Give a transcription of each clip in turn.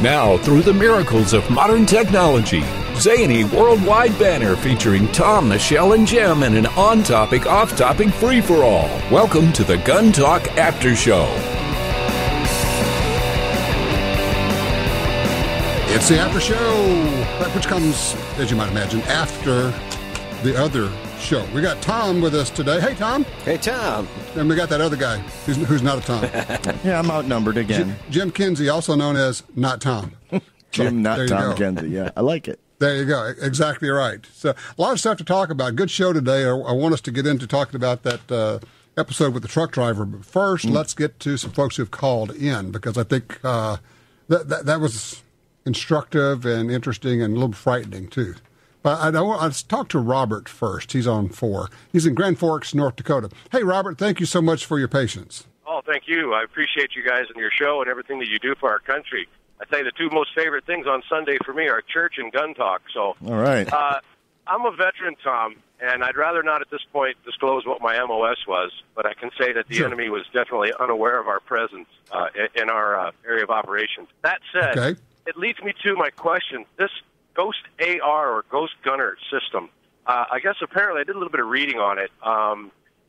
Now, through the miracles of modern technology, zany worldwide banner featuring Tom, Michelle, and Jim in an on-topic, off-topic free-for-all. Welcome to the Gun Talk After Show. It's the After Show, which comes, as you might imagine, after the other show. We got Tom with us today. Hey, Tom. Hey, Tom. And we got that other guy who's not a Tom. Yeah, I'm outnumbered again. Jim Kinsey, also known as Not Tom. Jim, not Tom Kinsey. Yeah, I like it. There you go. Exactly right. So a lot of stuff to talk about. Good show today. I want us to get into talking about that episode with the truck driver. But first, let's get to some folks who've called in, because I think that was instructive and interesting and a little frightening, too. But let's talk to Robert first. He's on 4. He's in Grand Forks, North Dakota. Hey, Robert, thank you so much for your patience. Oh, thank you. I appreciate you guys and your show and everything that you do for our country. I say the two most favorite things on Sunday for me are church and gun talk. So, all right. I'm a veteran, Tom, and I'd rather not at this point disclose what my MOS was, but I can say that the enemy was definitely unaware of our presence in our area of operations. That said, It leads me to my question. This Ghost AR or Ghost Gunner system, I guess apparently I did a little bit of reading on it.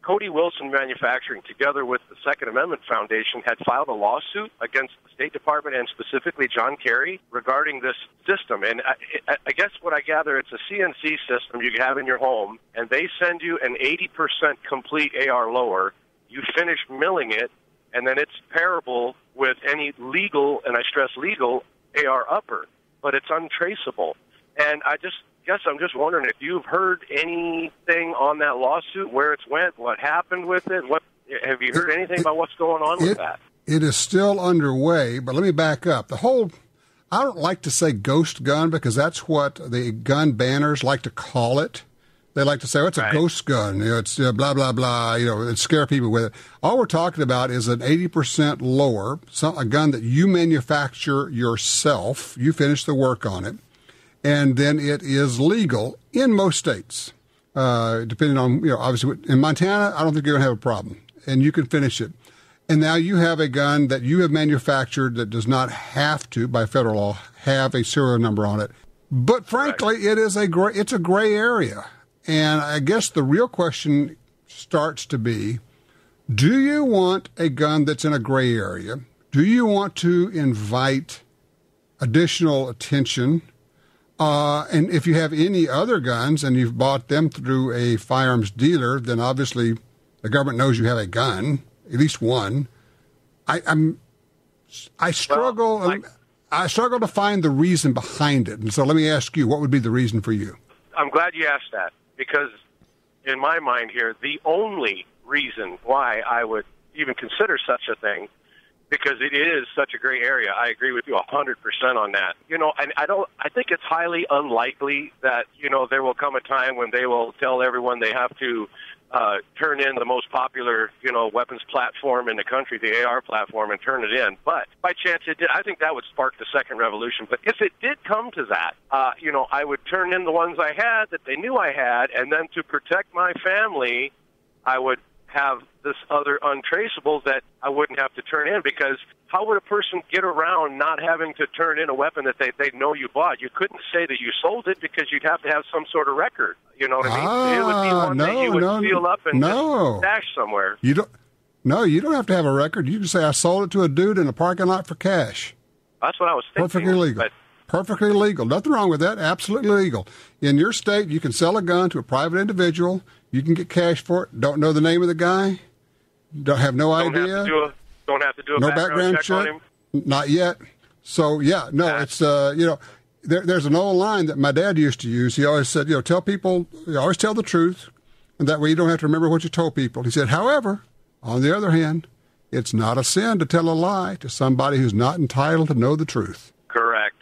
Cody Wilson Manufacturing, together with the Second Amendment Foundation, had filed a lawsuit against the State Department and specifically John Kerry regarding this system. And I guess what I gather, it's a CNC system you have in your home, and they send you an 80% complete AR lower. You finish milling it, and then it's pairable with any legal, and I stress legal, AR upper. But it's untraceable. And I'm just wondering if you've heard anything on that lawsuit, where it's went, what happened with it. Have you heard anything about what's going on with that? It is still underway, but let me back up. I don't like to say ghost gun, because that's what the gun banners like to call it. They like to say, it's a ghost gun. It's blah, blah, blah, and scare people with it. All we're talking about is an 80% lower, a gun that you manufacture yourself. You finish the work on it. And then it is legal in most states, depending on, obviously in Montana, I don't think you're going to have a problem. And you can finish it. And now you have a gun that you have manufactured that does not have to, by federal law, have a serial number on it. But frankly, it's a gray area. And I guess the real question starts to be, do you want a gun that's in a gray area? Do you want to invite additional attention? And if you have any other guns and you've bought them through a firearms dealer, then obviously the government knows you have a gun, at least one. I struggle to find the reason behind it. And so let me ask you, what would be the reason for you? I'm glad you asked that, because in my mind here, the only reason why I would even consider such a thing, because it is such a gray area. I agree with you 100% on that. And I think it's highly unlikely that, there will come a time when they will tell everyone they have to turn in the most popular, weapons platform in the country, the AR platform, and turn it in. But by chance it did, I think that would spark the second revolution. But if it did come to that, I would turn in the ones I had that they knew I had, and then to protect my family, I would have this other untraceable that I wouldn't have to turn in, because how would a person get around not having to turn in a weapon that they know you bought? You couldn't say that you sold it, because you'd have to have some sort of record. You know what I mean? It would be one that you would seal up and just stash somewhere. You don't have to have a record. You can say, I sold it to a dude in a parking lot for cash. That's what I was thinking. Perfectly legal. Perfectly legal. Nothing wrong with that. Absolutely legal. In your state, you can sell a gun to a private individual. You can get cash for it. Don't know the name of the guy. Don't have no idea. Don't have to do a background check on him. Not yet. So it's there's an old line that my dad used to use. He always said, tell people, always tell the truth, and that way you don't have to remember what you told people. He said, however, on the other hand, it's not a sin to tell a lie to somebody who's not entitled to know the truth. Correct.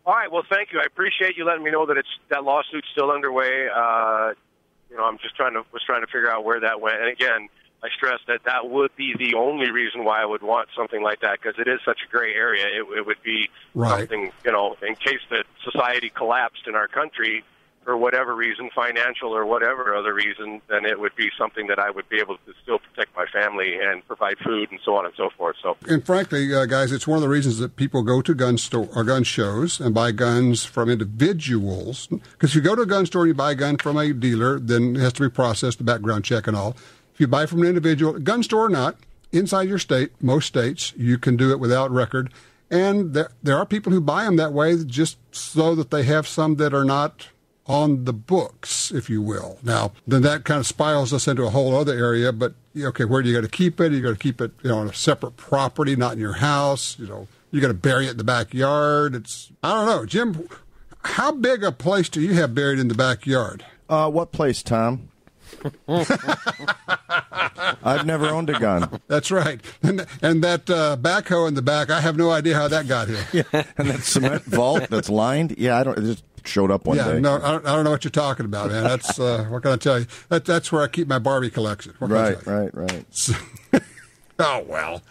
All right. Well, thank you. I appreciate you letting me know that that lawsuit's still underway. I'm just trying to figure out where that went. And again, I stress that would be the only reason why I would want something like that, because it is such a gray area. It would be something, in case that society collapsed in our country for whatever reason, financial or whatever other reason, then it would be something that I would be able to still protect my family and provide food and so on and so forth. So, and frankly, guys, it's one of the reasons that people go to gun shows and buy guns from individuals. Because if you go to a gun store and you buy a gun from a dealer, then it has to be processed, the background check and all. If you buy from an individual, gun store or not, inside your state, most states, you can do it without record. And there are people who buy them that way just so that they have some that are not on the books, if you will. Now, then that kind of spirals us into a whole other area, but, okay, where do you got to keep it? You got to keep it, on a separate property, not in your house. You got to bury it in the backyard. I don't know. Jim, how big a place do you have buried in the backyard? What place, Tom? I've never owned a gun. That's right. And that backhoe in the back, I have no idea how that got here. Yeah. And that cement vault that's lined, it just showed up one day. No, I don't know what you're talking about, man. That's what can I tell you? That's where I keep my Barbie collection. Right. Oh, well.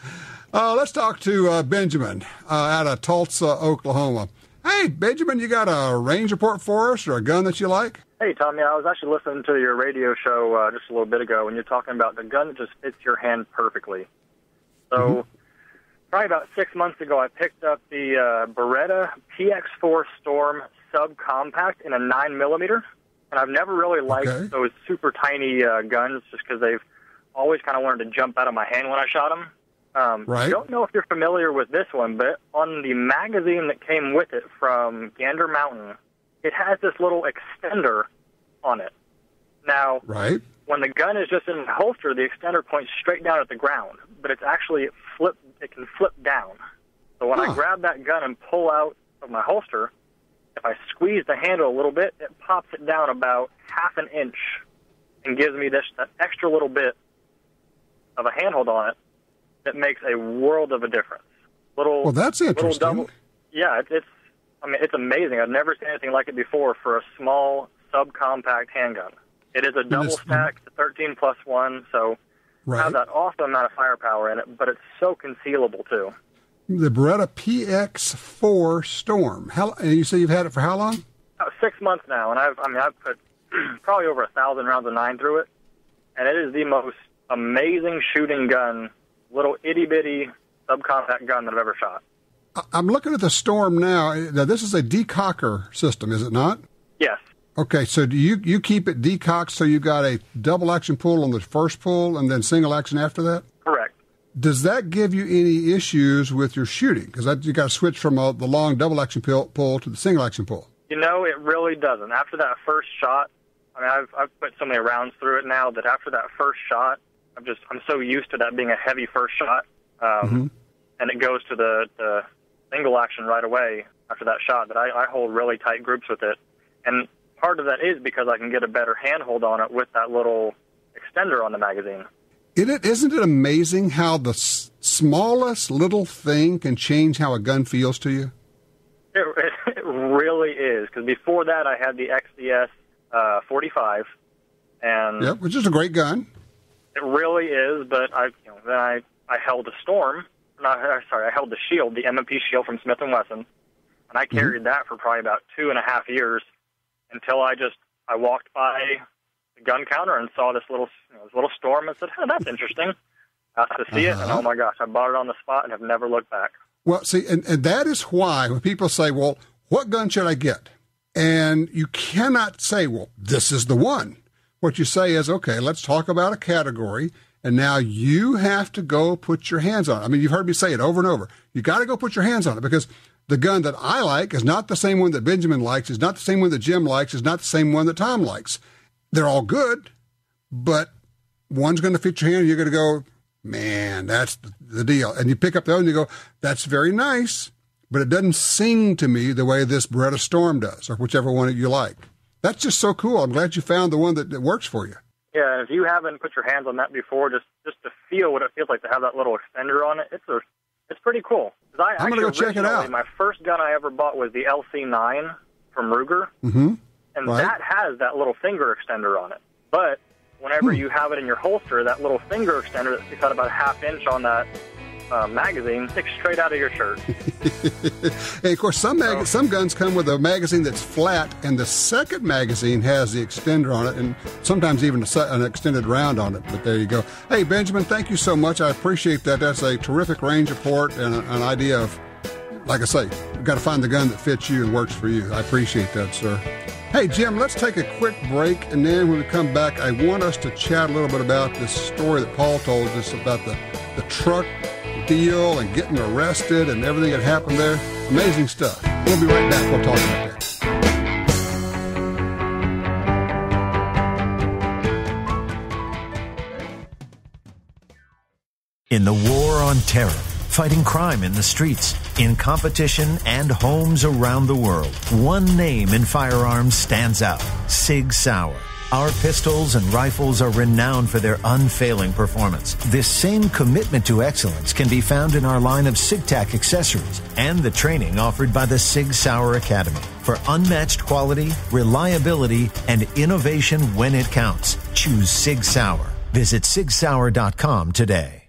Let's talk to Benjamin out of Tulsa, Oklahoma. Hey, Benjamin, you got a range report for us or a gun that you like? Hey, Tom. Yeah, I was actually listening to your radio show just a little bit ago when you're talking about the gun that just fits your hand perfectly. So, probably about 6 months ago, I picked up the Beretta PX4 Storm subcompact in a 9mm, and I've never really liked those super tiny guns just because they've always kind of wanted to jump out of my hand when I shot them. I don't know if you're familiar with this one, but on the magazine that came with it from Gander Mountain, it has this little extender on it. Now, when the gun is just in the holster, the extender points straight down at the ground, but it's actually it can flip down. So when I grab that gun and pull out of my holster, if I squeeze the handle a little bit, it pops it down about half an inch and gives me that extra little bit of a handhold on it that makes a world of a difference. Well, that's interesting. It's amazing. I've never seen anything like it before for a small subcompact handgun. It is a double stack, 13+1, so it has that awesome amount of firepower in it, but it's so concealable too. The Beretta PX4 Storm. And you say you've had it for how long? 6 months now, and I've put probably over 1,000 rounds of 9 through it, and it is the most amazing shooting gun, little itty-bitty subcompact gun that I've ever shot. I'm looking at the Storm now. Now, this is a decocker system, is it not? Yes. Okay, so do you keep it decocked so you got a double action pull on the first pull and then single action after that? Correct. Does that give you any issues with your shooting? Because you got to switch from the long double action pull to the single action pull. It really doesn't. After that first shot, I've put so many rounds through it now that after that first shot, I'm so used to that being a heavy first shot, and it goes to the single action right away after that shot that I hold really tight groups with it. And part of that is because I can get a better handhold on it with that little extender on the magazine. Isn't it amazing how the smallest little thing can change how a gun feels to you? It really is, because before that I had the XDS 45, and which is a great gun. It really is, but then I held a Storm. I held the Shield, the M&P Shield from Smith & Wesson, and I carried that for probably about 2.5 years until I walked by the gun counter and saw this little Storm and said, "Hey, that's interesting." Asked to see it, and oh my gosh, I bought it on the spot and have never looked back. Well, see, and that is why when people say, "Well, what gun should I get?" and you cannot say, "Well, this is the one." What you say is, "Okay, let's talk about a category." And now you have to go put your hands on it. I mean, you've heard me say it over and over. You got to go put your hands on it because the gun that I like is not the same one that Benjamin likes, is not the same one that Jim likes, is not the same one that Tom likes. They're all good, but one's going to fit your hand and you're going to go, "Man, that's the deal." And you pick up the other and you go, "That's very nice, but it doesn't sing to me the way this Beretta Storm does," or whichever one you like. That's just so cool. I'm glad you found the one that works for you. Yeah, if you haven't put your hands on that before, just to feel what it feels like to have that little extender on it, it's pretty cool. I'm going to go check it out. My first gun I ever bought was the LC9 from Ruger, and that has that little finger extender on it. But whenever you have it in your holster, that little finger extender that sticks out about a half inch on that magazine sticks straight out of your shirt. Hey, of course, some guns come with a magazine that's flat, and the second magazine has the extender on it, and sometimes even an extended round on it. But there you go. Hey, Benjamin, thank you so much. I appreciate that. That's a terrific range report and an idea of, like I say, you've got to find the gun that fits you and works for you. I appreciate that, sir. Hey, Jim, let's take a quick break, and then when we come back, I want us to chat a little bit about this story that Paul told us about the truck deal and getting arrested and everything that happened there. Amazing stuff. We'll be right back. We'll talk about that. In the war on terror, fighting crime in the streets, in competition and homes around the world, one name in firearms stands out: Sig Sauer. Our pistols and rifles are renowned for their unfailing performance. This same commitment to excellence can be found in our line of SigTac accessories and the training offered by the Sig Sauer Academy. For unmatched quality, reliability, and innovation when it counts, choose Sig Sauer. Visit sigsauer.com today.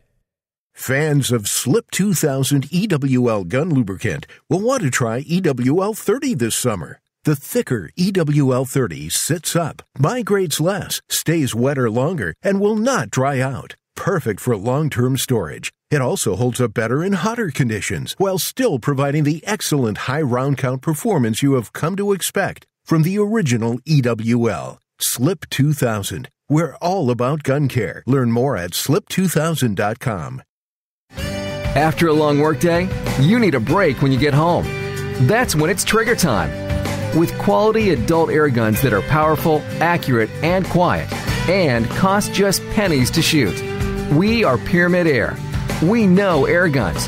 Fans of Slip 2000 EWL gun lubricant will want to try EWL 30 this summer. The thicker EWL 30 sits up, migrates less, stays wetter longer, and will not dry out. Perfect for long-term storage. It also holds up better in hotter conditions while still providing the excellent high round count performance you have come to expect from the original EWL. Slip 2000. We're all about gun care. Learn more at slip2000.com. After a long workday, you need a break when you get home. That's when it's trigger time. With quality adult air guns that are powerful, accurate, and quiet, and cost just pennies to shoot. We are Pyramid Air. We know air guns.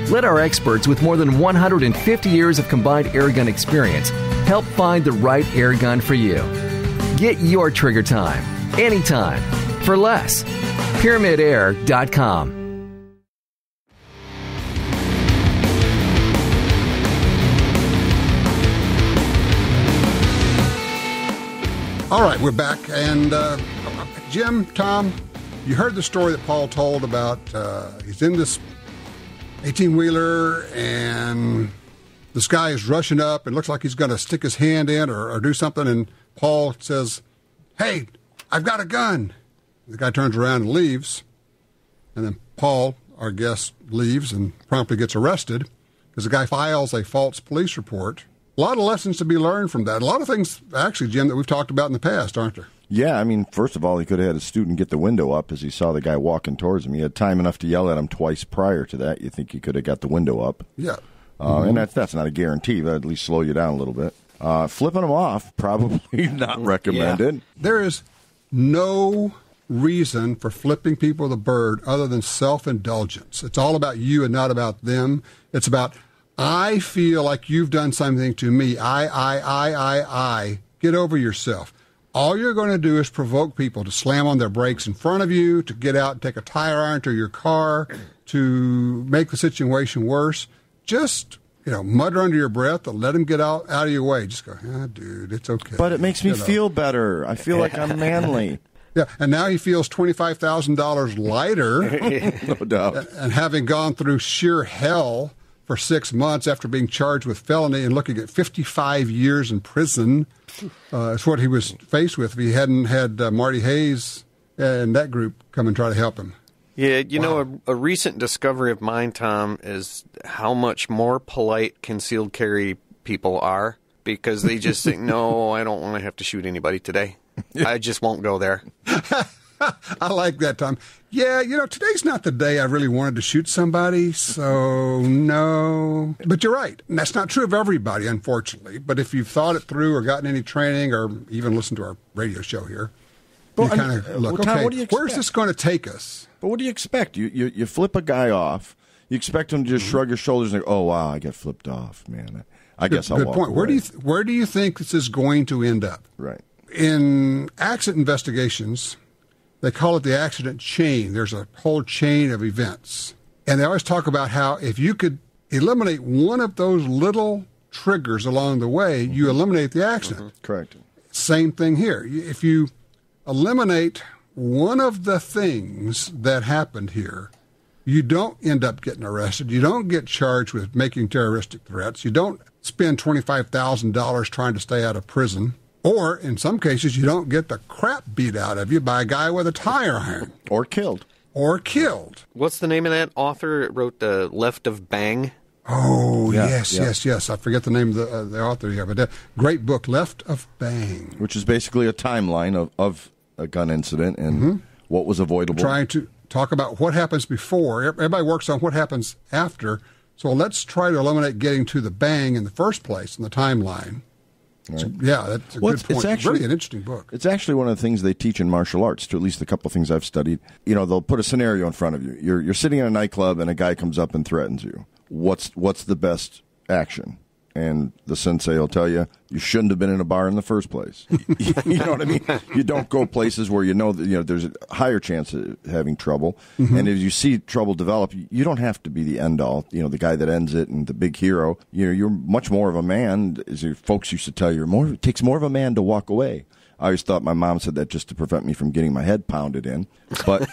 Let our experts with more than 150 years of combined air gun experience help find the right air gun for you. Get your trigger time, anytime, for less. PyramidAir.com. All right, we're back. And Jim, Tom, you heard the story that Paul told about he's in this 18-wheeler and this guy is rushing up and looks like he's going to stick his hand in or do something. And Paul says, "Hey, I've got a gun." The guy turns around and leaves. And then Paul, our guest, leaves and promptly gets arrested because the guy files a false police report. A lot of lessons to be learned from that. A lot of things, actually, Jim, that we've talked about in the past, aren't there? Yeah, I mean, first of all, he could have had a student get the window up as he saw the guy walking towards him. He had time enough to yell at him twice prior to that. You think he could have got the window up. Yeah. And that's not a guarantee, but at least slow you down a little bit. Flipping them off, probably not recommended. Yeah. There is no reason for flipping people the bird other than self-indulgence. It's all about you and not about them. It's about, I feel like you've done something to me. I. Get over yourself. All you're going to do is provoke people to slam on their brakes in front of you, to get out and take a tire iron to your car, to make the situation worse. Just, mutter under your breath and let them get out of your way. Just go, dude, it's okay. But it makes me feel better. I feel like I'm manly. Yeah, and now he feels $25,000 lighter. No doubt. And having gone through sheer hell for 6 months after being charged with felony and looking at 55 years in prison. Is what he was faced with if he hadn't had Marty Hayes and that group come and try to help him. Yeah, a recent discovery of mine, Tom, is how much more polite concealed carry people are because they just think, no, I don't want to have to shoot anybody today. I just won't go there. I like that, Tom. Yeah, today's not the day I really wanted to shoot somebody, so no. But you're right. And that's not true of everybody, unfortunately. But if you've thought it through or gotten any training or even listened to our radio show here, you kind of look, Tom, okay, where's this going to take us? But what do you expect? You flip a guy off. You expect him to just shrug his shoulders and go, oh, wow, I got flipped off, man. I guess I'll walk away. Where do you think this is going to end up? Right. In accident investigations, they call it the accident chain. There's a whole chain of events. And they always talk about how if you could eliminate one of those little triggers along the way, you eliminate the accident. Correct. Same thing here. If you eliminate one of the things that happened here, you don't end up getting arrested. You don't get charged with making terroristic threats. You don't spend $25,000 trying to stay out of prison. Or, in some cases, you don't get the crap beat out of you by a guy with a tire iron. Or killed. What's the name of that author that wrote The Left of Bang? Oh, yes. I forget the name of the author here, but great book, Left of Bang. Which is basically a timeline of a gun incident and what was avoidable. Trying to talk about what happens before. Everybody works on what happens after. So let's try to eliminate getting to the bang in the first place in the timeline. Right. So, that's a good point. It's actually really an interesting book. It's actually one of the things they teach in martial arts, to at least a couple of things I've studied. You know, they'll put a scenario in front of you. You're sitting in a nightclub and a guy comes up and threatens you. What's the best action? And the sensei will tell you shouldn't have been in a bar in the first place. You know what I mean? You don't go places where you know that there's a higher chance of having trouble. Mm-hmm. And as you see trouble develop, you don't have to be the end all. You know, the guy that ends it and the big hero. You're much more of a man. As your folks used to tell you, it takes more of a man to walk away. I always thought my mom said that just to prevent me from getting my head pounded in, but.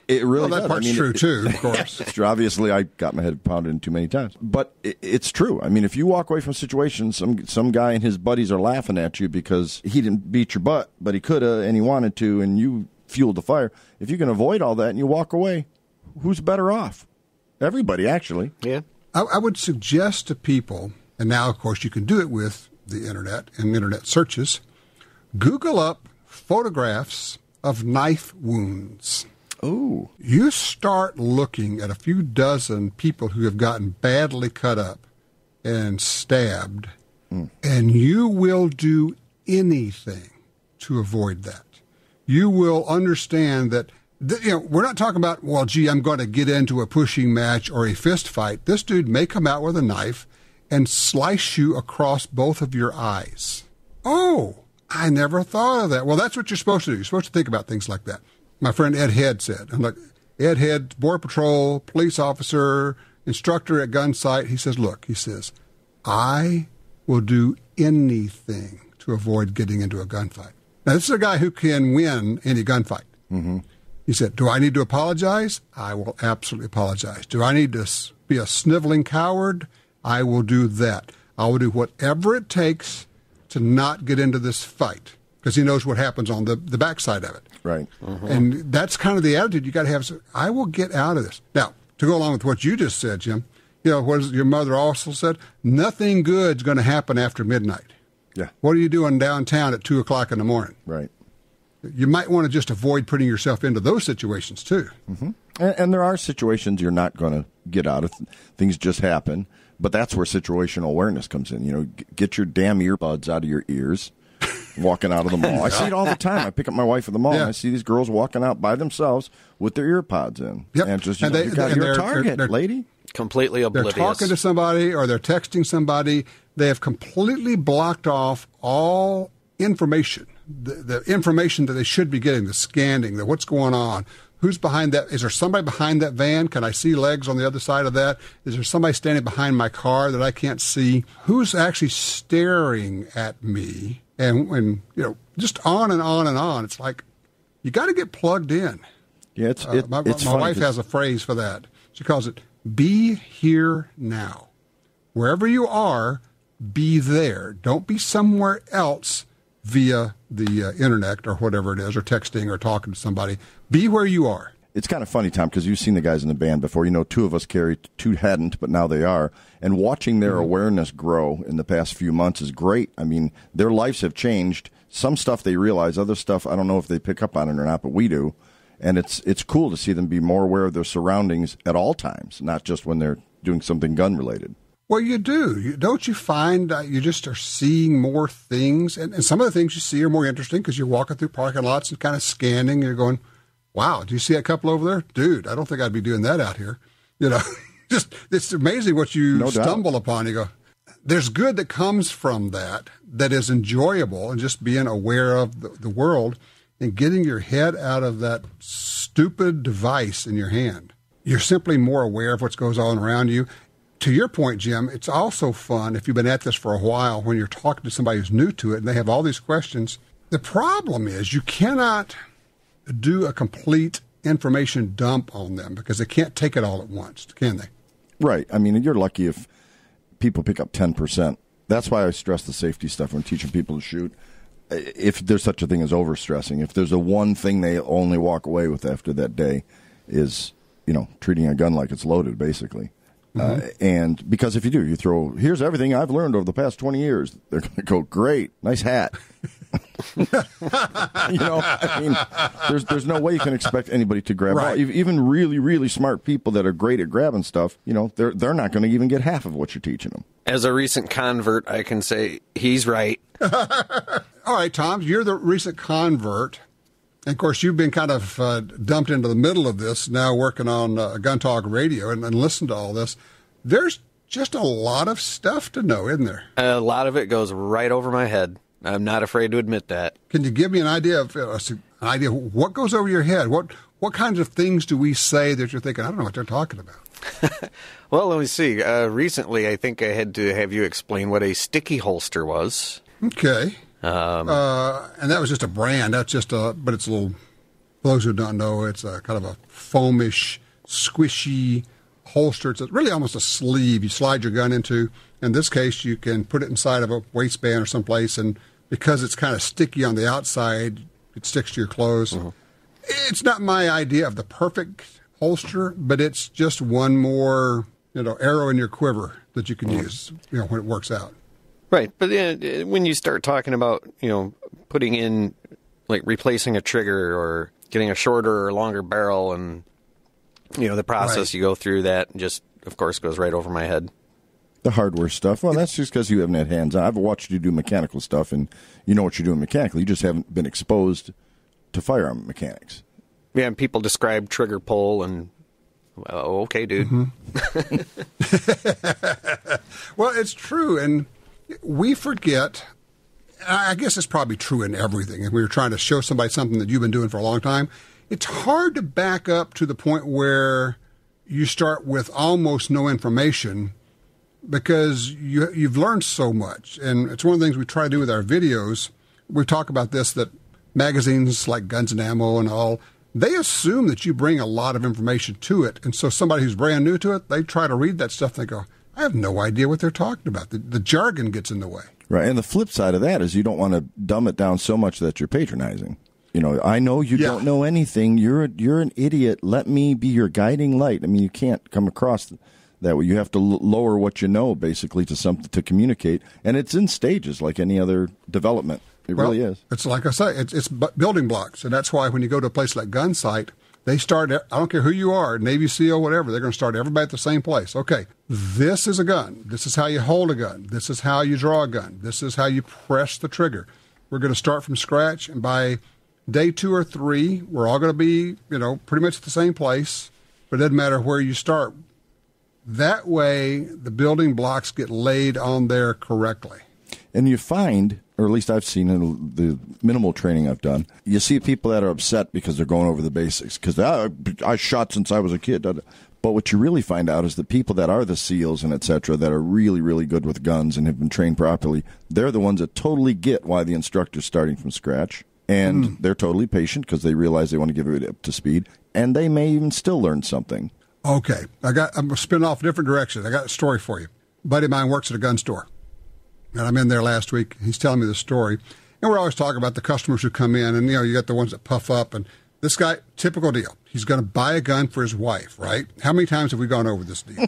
It really that part's true, too, of course. It's true. Obviously, I got my head pounded in too many times. But it's true. I mean, if you walk away from situations, some guy and his buddies are laughing at you because he didn't beat your butt, but he could have and he wanted to, and you fueled the fire. If you can avoid all that and you walk away, who's better off? Everybody, actually. Yeah. I would suggest to people, and now, of course, you can do it with the Internet and Internet searches, Google up photographs of knife wounds. Oh. You start looking at a few dozen people who have gotten badly cut up and stabbed, and you will do anything to avoid that. You will understand that, we're not talking about, well, gee, I'm going to get into a pushing match or a fist fight. This dude may come out with a knife and slice you across both of your eyes. Oh, I never thought of that. Well, that's what you're supposed to do. You're supposed to think about things like that. My friend Ed Head said, I'm like, Ed Head, Border Patrol, police officer, instructor at gun sight. He says, I will do anything to avoid getting into a gunfight. Now, this is a guy who can win any gunfight. Mm-hmm. He said, do I need to apologize? I will absolutely apologize. Do I need to be a sniveling coward? I will do that. I will do whatever it takes to not get into this fight, because he knows what happens on the backside of it. Right. Mm-hmm. And that's kind of the attitude you got to have. So, I will get out of this. Now, to go along with what you just said, Jim, what your mother also said? Nothing good's going to happen after midnight. Yeah. What are you doing downtown at 2 o'clock in the morning? Right. You might want to just avoid putting yourself into those situations, too. Mm-hmm. And there are situations you're not going to get out of. Things just happen. But that's where situational awareness comes in. Get your damn earbuds out of your ears. Walking out of the mall. I see it all the time. I pick up my wife at the mall, and I see these girls walking out by themselves with their ear pods in. Yep. And just, you're a target, lady. Completely oblivious. They're talking to somebody or they're texting somebody. They have completely blocked off all information, the information that they should be getting, the scanning, the what's going on. Who's behind that? Is there somebody behind that van? Can I see legs on the other side of that? Is there somebody standing behind my car that I can't see? Who's actually staring at me? And just on and on and on. It's like, you got to get plugged in. Yeah, it's my funny wife has a phrase for that. She calls it, be here now. Wherever you are, be there. Don't be somewhere else via the internet or whatever it is, or texting or talking to somebody. Be where you are. It's kind of funny, Tom, because you've seen the guys in the band before. Two of us carried, two hadn't, but now they are. And watching their awareness grow in the past few months is great. I mean, their lives have changed. Some stuff they realize, other stuff, I don't know if they pick up on it or not, but we do. And it's cool to see them be more aware of their surroundings at all times, not just when they're doing something gun-related. Well, you do. Don't you find you just are seeing more things? And some of the things you see are more interesting because you're walking through parking lots and kind of scanning. And you're going, wow, do you see that couple over there? Dude, I don't think I'd be doing that out here. Just it's amazing what you stumble upon. You go, there's good that comes from that is enjoyable, and just being aware of the world and getting your head out of that stupid device in your hand. You're simply more aware of what goes on around you. To your point, Jim, it's also fun if you've been at this for a while when you're talking to somebody who's new to it and they have all these questions. The problem is you cannot do a complete information dump on them because they can't take it all at once, can they? Right. I mean, you're lucky if people pick up 10%. That's why I stress the safety stuff when teaching people to shoot. If there's such a thing as overstressing, if there's a one thing they only walk away with after that day is, treating a gun like it's loaded, basically. And because if you do, you throw, here's everything I've learned over the past 20 years, they're going to go, great, nice hat. There's no way you can expect anybody to grab all. Even really, really smart people that are great at grabbing stuff, they're not going to even get half of what you're teaching them. As a recent convert, I can say he's right. All right, Tom, you're the recent convert. And, of course, you've been kind of dumped into the middle of this, now working on Gun Talk Radio and listen to all this. There's just a lot of stuff to know, isn't there? A lot of it goes right over my head. I'm not afraid to admit that. Can you give me an idea of what goes over your head? What kinds of things do we say that you're thinking, I don't know what they're talking about? Well, let me see. Recently, I think I had to have you explain what a sticky holster was. Okay. And that was just a brand. That's just but it's a little, for those who don't know, it's a kind of a foamish, squishy holster. It's really almost a sleeve you slide your gun into. In this case, you can put it inside of a waistband or someplace, and because it's kind of sticky on the outside, it sticks to your clothes. Mm-hmm. It's not my idea of the perfect holster, but it's just one more, arrow in your quiver that you can use, when it works out. Right, but when you start talking about, putting in, like replacing a trigger or getting a shorter or longer barrel and, the process you go through, that just, of course, goes right over my head. The hardware stuff, well, that's just because you haven't had hands-on. I've watched you do mechanical stuff, and you know what you're doing mechanically. You just haven't been exposed to firearm mechanics. Yeah, and people describe trigger pull and, okay, dude. Mm-hmm. Well, it's true, and we forget, I guess it's probably true in everything. If we were trying to show somebody something that you've been doing for a long time, it's hard to back up to the point where you start with almost no information because you've learned so much. And it's one of the things we try to do with our videos. We talk about this, that magazines like Guns and Ammo and all, they assume that you bring a lot of information to it. And so somebody who's brand new to it, they try to read that stuff and they go, I have no idea what they're talking about. The jargon gets in the way. Right, and the flip side of that is you don't want to dumb it down so much that you're patronizing. I know you don't know anything. You're an idiot. Let me be your guiding light. I mean, you can't come across that way. You have to lower what you know, basically, to something to communicate. And it's in stages like any other development. It really is. It's like I say, it's building blocks. And that's why when you go to a place like Gun Sight, they start, I don't care who you are, Navy SEAL, whatever, they're going to start everybody at the same place. Okay, this is a gun. This is how you hold a gun. This is how you draw a gun. This is how you press the trigger. We're going to start from scratch, and by day 2 or 3, we're all going to be, pretty much at the same place, but it doesn't matter where you start. That way, the building blocks get laid on there correctly. And you find, or at least I've seen in the minimal training I've done, you see people that are upset because they're going over the basics. Because I shot since I was a kid. But what you really find out is the people that are the SEALs and et cetera, that are really, really good with guns and have been trained properly, they're the ones that totally get why the instructor's starting from scratch. And they're totally patient because they realize they want to give it up to speed. And they may even still learn something. Okay. I'm going to spin off a different direction. I got a story for you. A buddy of mine works at a gun store. And I'm in there last week. He's telling me the story. And we're always talking about the customers who come in. And, you got the ones that puff up. And this guy, typical deal. He's going to buy a gun for his wife, right? How many times have we gone over this deal?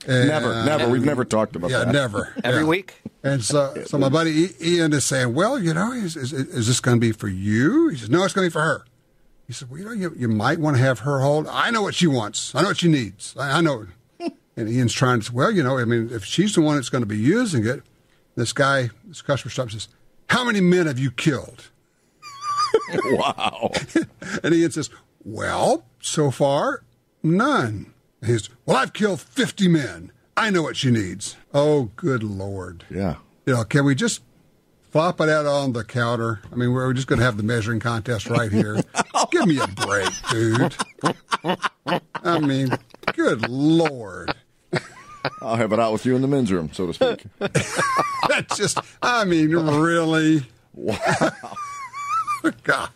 Never. We've never talked about that. Yeah, never. Every week? And so my buddy Ian is saying, well, is this going to be for you? He says, no, it's going to be for her. He said, well, you might want to have her hold. I know what she wants. I know what she needs. I know. And Ian's trying to say, well, if she's the one that's going to be using it, this customer stops and says, how many men have you killed? Wow. And Ian says, well, so far, none. And he says, well, I've killed 50 men. I know what she needs. Oh, good Lord. Yeah. Can we just flop it out on the counter? I mean, we're just going to have the measuring contest right here. Give me a break, dude. I mean, good Lord. I'll have it out with you in the men's room, so to speak. That's just, really? Wow. God.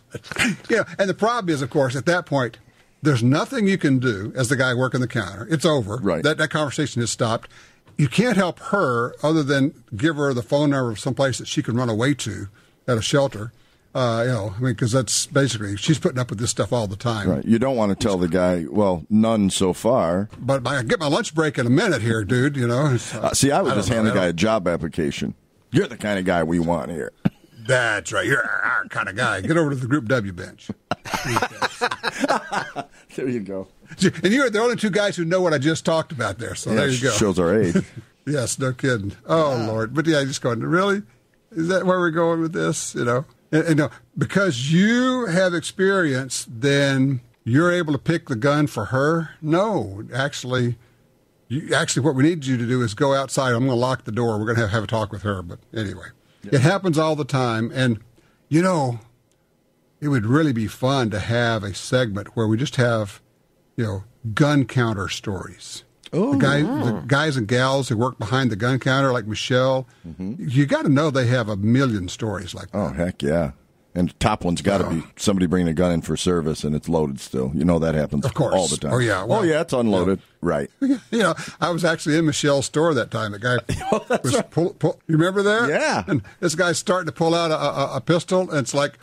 And the problem is, of course, at that point, there's nothing you can do as the guy working the counter. It's over. Right. That conversation has stopped. You can't help her other than give her the phone number of some place that she can run away to at a shelter. Because that's basically, she's putting up with this stuff all the time. Right. You don't want to tell the guy, well, none so far. But I get my lunch break in a minute here, dude, See, I would just hand the guy a job application. You're the kind of guy we want here. That's right. You're our kind of guy. Get over to the Group W bench. There you go. And you're the only two guys who know what I just talked about there, so there you go. Shows our age. Yes, no kidding. Oh, Lord. But yeah, just going, really? Is that where we're going with this? Because you have experience, then you're able to pick the gun for her? No, actually, what we need you to do is go outside. I'm going to lock the door. We're going to have a talk with her. But anyway, It happens all the time. And, it would really be fun to have a segment where we just have, gun counter stories. Oh, the guys and gals who work behind the gun counter, like Michelle, you got to know they have a million stories like that. Oh, heck yeah. And the top one's got to be somebody bringing a gun in for service and it's loaded still. That happens all the time. Oh, yeah. Well, it's unloaded. Right. I was actually in Michelle's store that time. The guy was right. pull. You remember that? Yeah. And this guy's starting to pull out a pistol, and it's like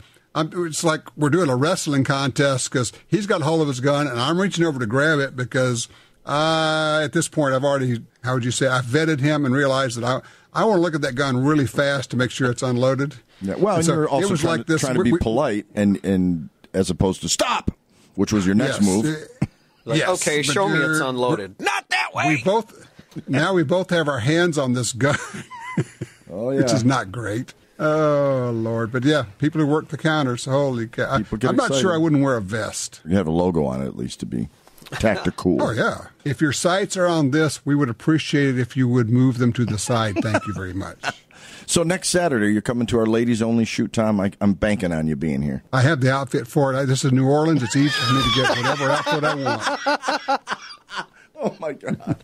we're doing a wrestling contest because he's got a hold of his gun, and I'm reaching over to grab it because at this point I've already, I vetted him and realized that I want to look at that gun really fast to make sure it's unloaded. Yeah. Well, and you're also trying to be polite and as opposed to stop, which was your next move. Okay, show me it's unloaded. Not that way. We both have our hands on this gun, which is not great. Oh, Lord. But yeah, people who work the counters, holy cow. I'm not sure I wouldn't wear a vest. You have a logo on it at least to be tactical. Oh, yeah. If your sights are on this, we would appreciate it if you would move them to the side. Thank you very much. So next Saturday, you're coming to our ladies only shoot, Tom. I'm banking on you being here. I have the outfit for it. This is New Orleans. It's easy for me to get whatever outfit I want. Oh, my God.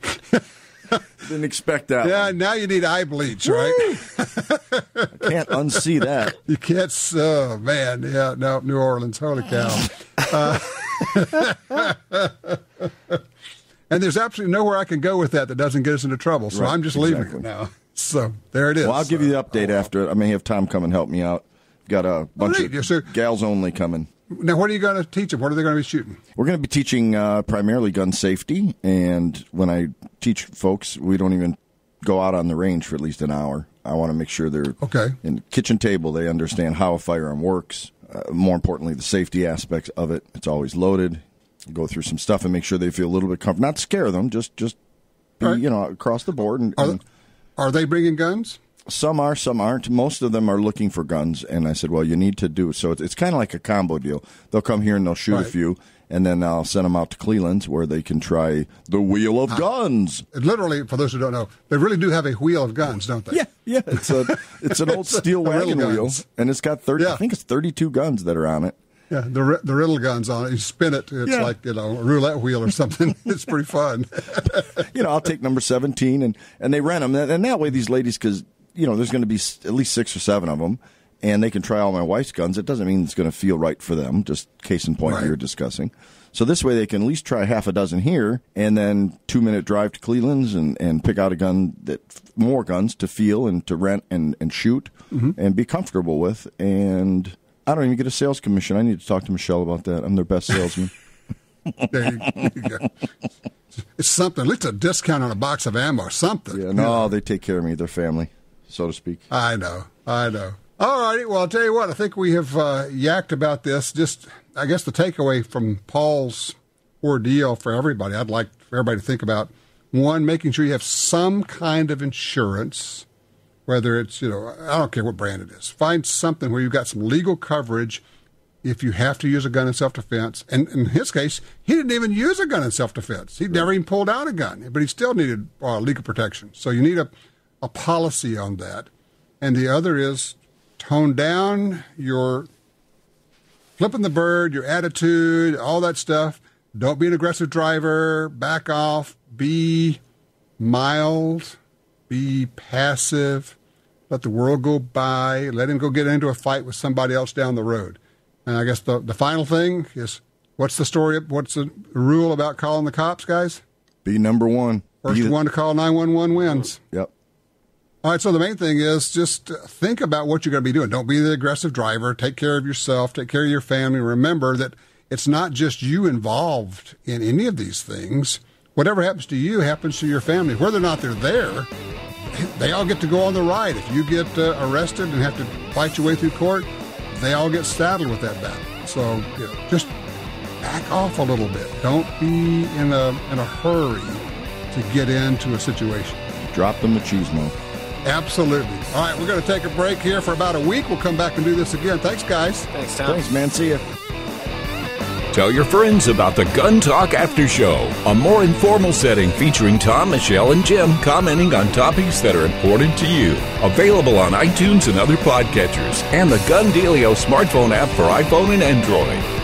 Didn't expect that. Yeah, now you need eye bleach, right? I can't unsee that. You can't. Oh, man. Yeah, no, New Orleans. Holy cow. And there's absolutely nowhere I can go with that doesn't get us into trouble. So I'm just leaving it now. So there it is. Well, I'll give you the update after it. I may have Tom come and help me out. Got a bunch of gals only coming. Now, what are you going to teach them? What are they going to be shooting? We're going to be teaching primarily gun safety. And when I teach folks, we don't even go out on the range for at least an hour. I want to make sure they're in the kitchen table. They understand how a firearm works. More importantly, the safety aspects of it. It's always loaded. Go through some stuff and make sure they feel a little bit comfortable. Not scare them, just be, across the board. Are they bringing guns? Some are, some aren't. Most of them are looking for guns, and I said, well, you need to do it. So it's kind of like a combo deal. They'll come here and they'll shoot a few, and then I'll send them out to Cleveland's where they can try the wheel of guns. Literally, for those who don't know, they really do have a wheel of guns, don't they? Yeah. It's an old steel wagon wheel, and it's got 30. I think it's 32 guns that are on it. Yeah, the riddle guns on it. You spin it. It's like, a roulette wheel or something. It's pretty fun. I'll take number 17, and they rent them. And that way these ladies, because, there's going to be at least 6 or 7 of them, and they can try all my wife's guns. It doesn't mean it's going to feel right for them, just case in point you're discussing. So this way they can at least try half a dozen here, and then 2-minute drive to Cleveland's and pick out a gun, more guns to feel and to rent and shoot and be comfortable with. And I don't even get a sales commission. I need to talk to Michelle about that. I'm their best salesman. There you go. It's something. At least a discount on a box of ammo. Something. Yeah, no, they take care of me. They're family, so to speak. I know. All righty. Well, I'll tell you what. I think we have yacked about this. Just, I guess the takeaway from Paul's ordeal for everybody, I'd like for everybody to think about, one, making sure you have some kind of insurance. Whether it's, I don't care what brand it is. Find something where you've got some legal coverage if you have to use a gun in self-defense. And in his case, he didn't even use a gun in self-defense. He never even pulled out a gun, but he still needed legal protection. So you need a policy on that. And the other is tone down your flipping the bird, your attitude, all that stuff. Don't be an aggressive driver. Back off. Be mild. Be passive. Let the world go by. Let him go get into a fight with somebody else down the road. And I guess the final thing is, what's the rule about calling the cops, guys? Be number one. First one to call 911 wins. Yep. All right, so the main thing is just think about what you're going to be doing. Don't be the aggressive driver. Take care of yourself. Take care of your family. Remember that it's not just you involved in any of these things. Whatever happens to you happens to your family. Whether or not they're there, they all get to go on the ride. If you get arrested and have to fight your way through court, they all get saddled with that battle. So just back off a little bit. Don't be in a hurry to get into a situation. Drop the machismo. Absolutely. All right, we're going to take a break here for about a week. We'll come back and do this again. Thanks, guys. Thanks, Tom. Thanks, man. See ya. Tell your friends about the Gun Talk After Show, a more informal setting featuring Tom, Michelle, and Jim commenting on topics that are important to you. Available on iTunes and other podcatchers, and the Gun Dealio smartphone app for iPhone and Android.